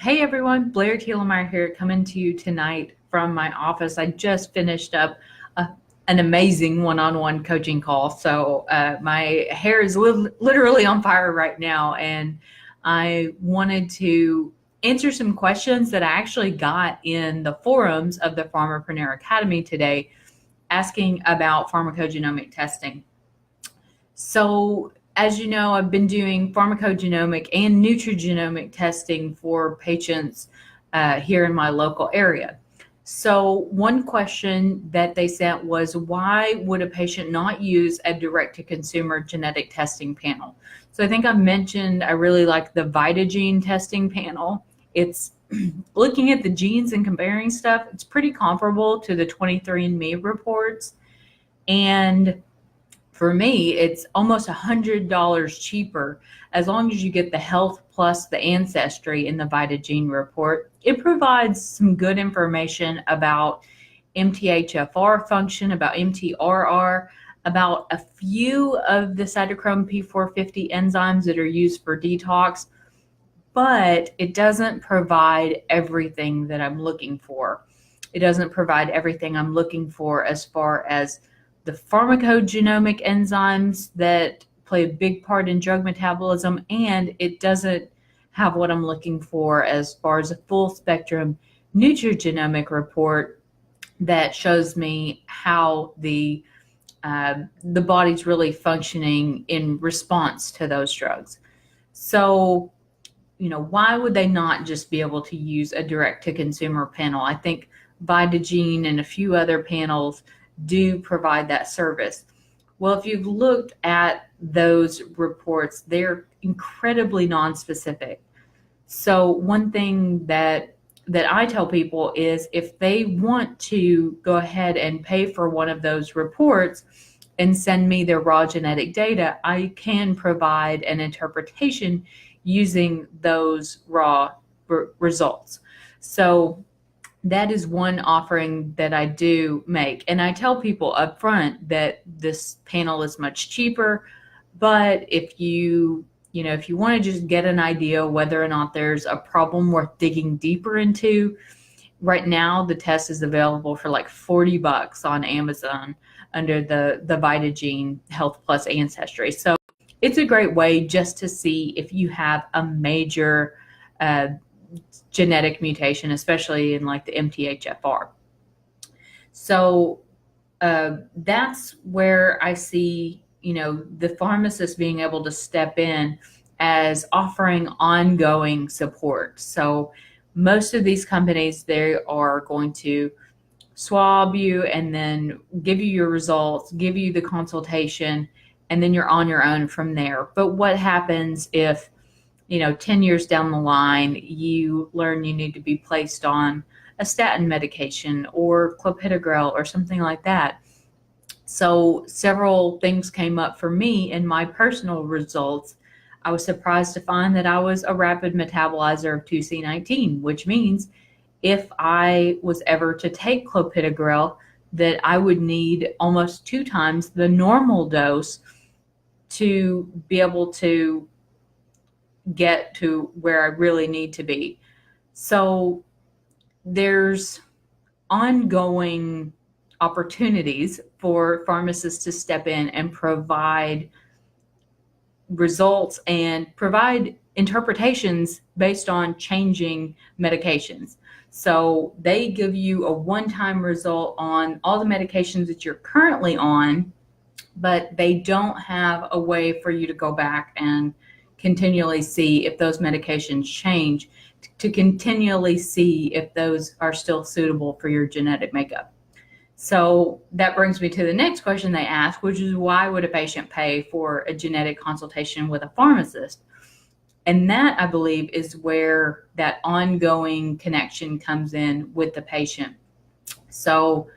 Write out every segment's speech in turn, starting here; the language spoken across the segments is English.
Hey everyone, Blair Thielemeyer here, coming to you tonight from my office. I just finished up a, an amazing one-on-one coaching call. So my hair is literally on fire right now, and I wanted to answer some questions that I actually got in the forums of the Pharmapreneur Academy today, asking about pharmacogenomic testing. So, as you know, I've been doing pharmacogenomic and nutrigenomic testing for patients here in my local area. So, one question that they sent was, why would a patient not use a direct-to-consumer genetic testing panel? So, I think I mentioned I really like the VitaGene testing panel. It's looking at the genes and comparing stuff. It's pretty comparable to the 23andMe reports. And for me, it's almost $100 cheaper as long as you get the health plus the ancestry in the VitaGene report. It provides some good information about MTHFR function, about MTRR, about a few of the cytochrome P450 enzymes that are used for detox, but it doesn't provide everything that I'm looking for. It doesn't provide everything I'm looking for as far as the pharmacogenomic enzymes that play a big part in drug metabolism, and it doesn't have what I'm looking for as far as a full spectrum nutrigenomic report that shows me how the body's really functioning in response to those drugs. So, why would they not just be able to use a direct-to-consumer panel? I think VitaGene and a few other panels do provide that service. Well, if you've looked at those reports, they're incredibly non-specific. So one thing that I tell people is, if they want to go ahead and pay for one of those reports and send me their raw genetic data, I can provide an interpretation using those raw results. So that is one offering that I do make. And I tell people up front that this panel is much cheaper, but if you want to just get an idea whether or not there's a problem worth digging deeper into, right now the test is available for like $40 on Amazon under the VitaGene Health Plus Ancestry. So it's a great way just to see if you have a major genetic mutation, especially in like the MTHFR. So that's where I see, the pharmacist being able to step in as offering ongoing support. So most of these companies, they are going to swab you and then give you your results, give you the consultation, and then you're on your own from there. But what happens if 10 years down the line, you learn you need to be placed on a statin medication or clopidogrel or something like that? So several things came up for me in my personal results. I was surprised to find that I was a rapid metabolizer of 2C19, which means if I was ever to take clopidogrel, that I would need almost 2 times the normal dose to be able to get to where I really need to be. So there's ongoing opportunities for pharmacists to step in and provide results and provide interpretations based on changing medications. So they give you a one-time result on all the medications that you're currently on, but they don't have a way for you to go back and continually see if those medications change, to continually see if those are still suitable for your genetic makeup. So that brings me to the next question they ask, which is, why would a patient pay for a genetic consultation with a pharmacist? And that, I believe, is where that ongoing connection comes in with the patient. So,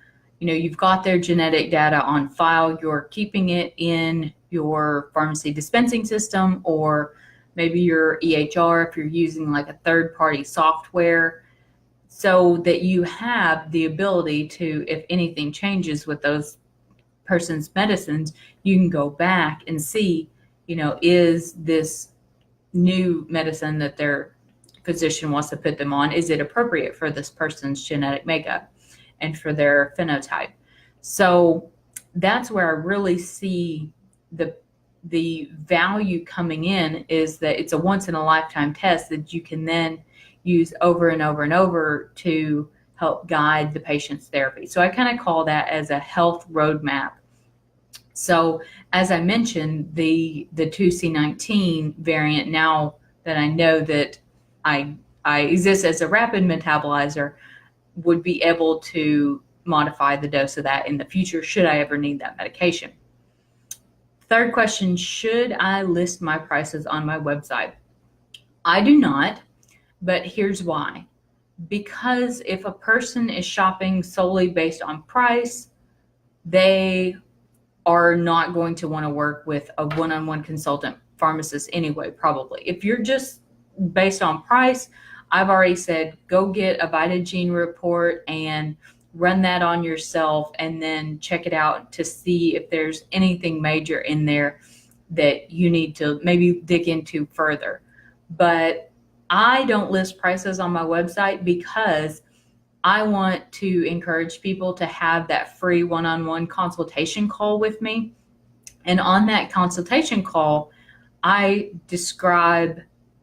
you've got their genetic data on file, you're keeping it in your pharmacy dispensing system, or maybe your EHR if you're using like a third-party software, so that you have the ability to, if anything changes with those person's medicines, you can go back and see, is this new medicine that they're physician wants to put them on. Is it appropriate for this person's genetic makeup and for their phenotype? So that's where I really see the value coming in, is that it's a once in a lifetime test that you can then use over and over and over to help guide the patient's therapy. So I kind of call that as a health roadmap. So as I mentioned, the 2C19 variant, now that I know that I exist as a rapid metabolizer, would be able to modify the dose of that in the future should I ever need that medication. Third question, should I list my prices on my website? I do not, but here's why. Because if a person is shopping solely based on price, they are not going to want to work with a one-on-one consultant pharmacist anyway, probably. If you're just based on price, I've already said, go get a VitaGene report and run that on yourself, and then check it out to see if there's anything major in there that you need to maybe dig into further. But I don't list prices on my website because I want to encourage people to have that free one-on-one consultation call with me. And on that consultation call, I describe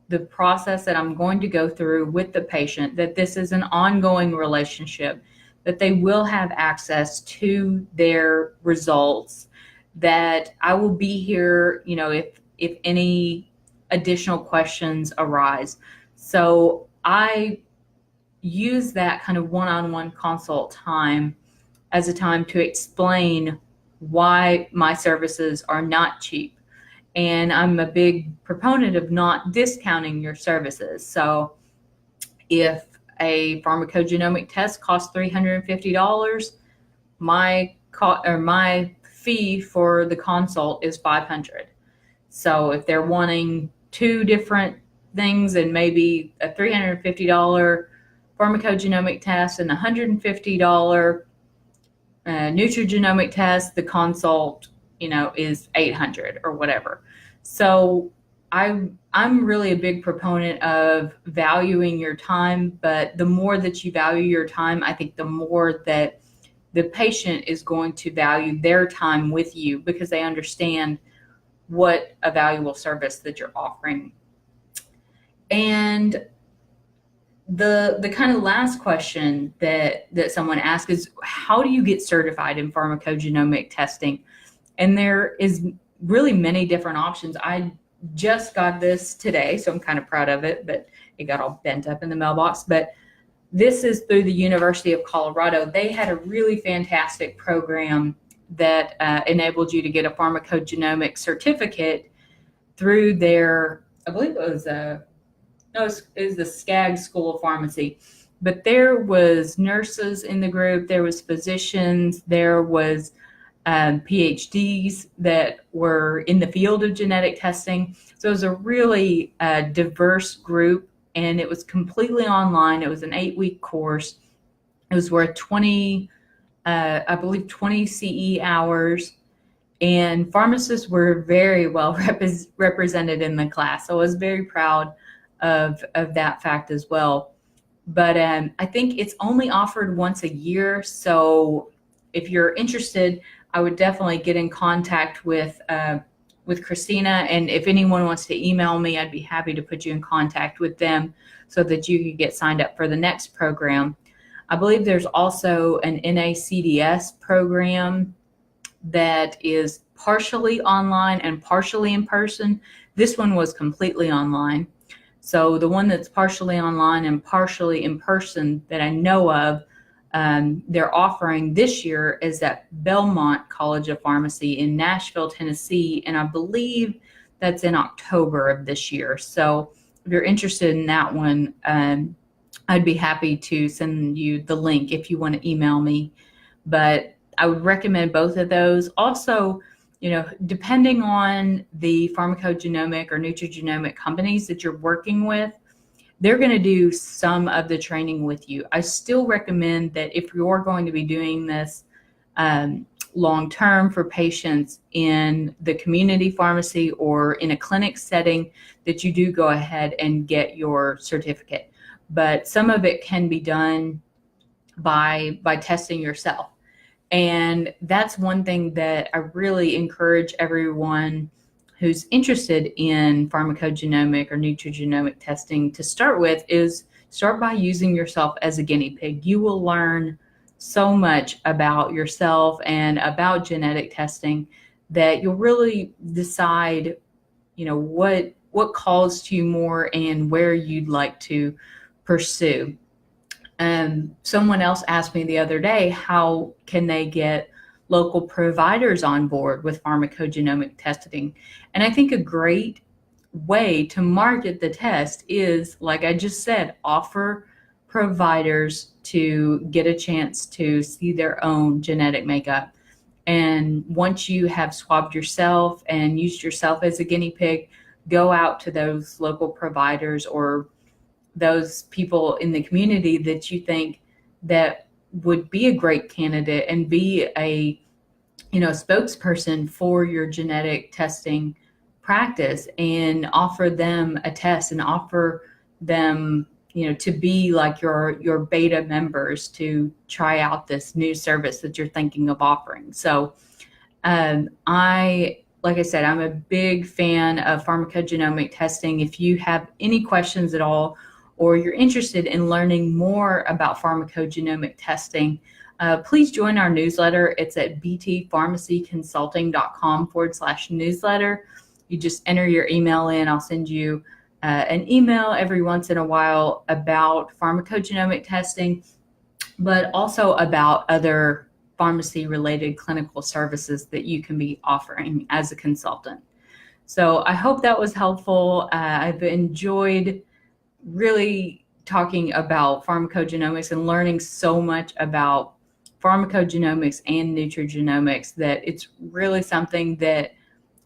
the process that I'm going to go through with the patient, that this is an ongoing relationship, that they will have access to their results, that I will be here, if any additional questions arise. So I use that kind of one-on-one consult time as a time to explain why my services are not cheap. And I'm a big proponent of not discounting your services. So if a pharmacogenomic test costs $350, my fee for the consult is $500. So if they're wanting two different things and maybe a $350 pharmacogenomic test and $150 nutrigenomic test, the consult, is $800 or whatever. So I'm really a big proponent of valuing your time, but the more that you value your time, I think the more that the patient is going to value their time with you, because they understand what a valuable service that you're offering. And the kind of last question that someone asked is, how do you get certified in pharmacogenomic testing? And there is really many different options. I just got this today, so I'm kind of proud of it, but it got all bent up in the mailbox. But this is through the University of Colorado. They had a really fantastic program that enabled you to get a pharmacogenomic certificate through their, I believe it was the SCAG School of Pharmacy. But there was nurses in the group, there was physicians, there was PhDs that were in the field of genetic testing. So it was a really diverse group, and it was completely online. It was an 8-week course. It was worth 20 CE hours, and pharmacists were very well represented in the class. So I was very proud of that fact as well. But I think it's only offered once a year. So if you're interested, I would definitely get in contact with Christina. And if anyone wants to email me, I'd be happy to put you in contact with them so that you could get signed up for the next program. I believe there's also an NACDS program that is partially online and partially in person. This one was completely online. So the one that's partially online and partially in person that I know of, they're offering this year is at Belmont College of Pharmacy in Nashville, Tennessee, and I believe that's in October of this year. So if you're interested in that one, I'd be happy to send you the link if you want to email me. But I would recommend both of those. Also, depending on the pharmacogenomic or nutrigenomic companies that you're working with, they're going to do some of the training with you. I still recommend that if you're going to be doing this long-term for patients in the community pharmacy or in a clinic setting, that you do go ahead and get your certificate. But some of it can be done by testing yourself. And that's one thing that I really encourage everyone who's interested in pharmacogenomic or nutrigenomic testing to start with, is start by using yourself as a guinea pig. You will learn so much about yourself and about genetic testing that you'll really decide, what calls to you more and where you'd like to pursue. Someone else asked me the other day, how can they get local providers on board with pharmacogenomic testing? And I think a great way to market the test is, like I just said, offer providers to get a chance to see their own genetic makeup. And once you have swabbed yourself and used yourself as a guinea pig, go out to those local providers or those people in the community that you think that would be a great candidate and be a spokesperson for your genetic testing practice, and offer them a test and offer them to be like your beta members to try out this new service that you're thinking of offering. So like I said, I'm a big fan of pharmacogenomic testing. If you have any questions at all, or you're interested in learning more about pharmacogenomic testing, please join our newsletter. It's at btpharmacyconsulting.com/newsletter. You just enter your email in. I'll send you an email every once in a while about pharmacogenomic testing, but also about other pharmacy-related clinical services that you can be offering as a consultant. So I hope that was helpful. I've enjoyed really talking about pharmacogenomics and learning so much about pharmacogenomics and nutrigenomics that it's really something that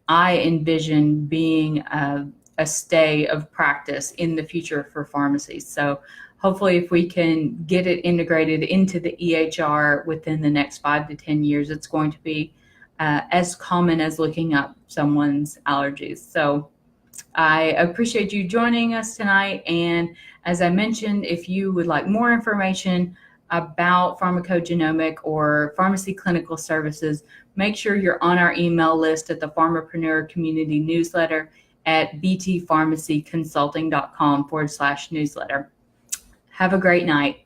I envision being a stay of practice in the future for pharmacies. So hopefully if we can get it integrated into the EHR within the next 5 to 10 years, it's going to be as common as looking up someone's allergies. So I appreciate you joining us tonight. And as I mentioned, if you would like more information about pharmacogenomic or pharmacy clinical services, make sure you're on our email list at the Pharmapreneur Community Newsletter at btpharmacyconsulting.com/newsletter. Have a great night.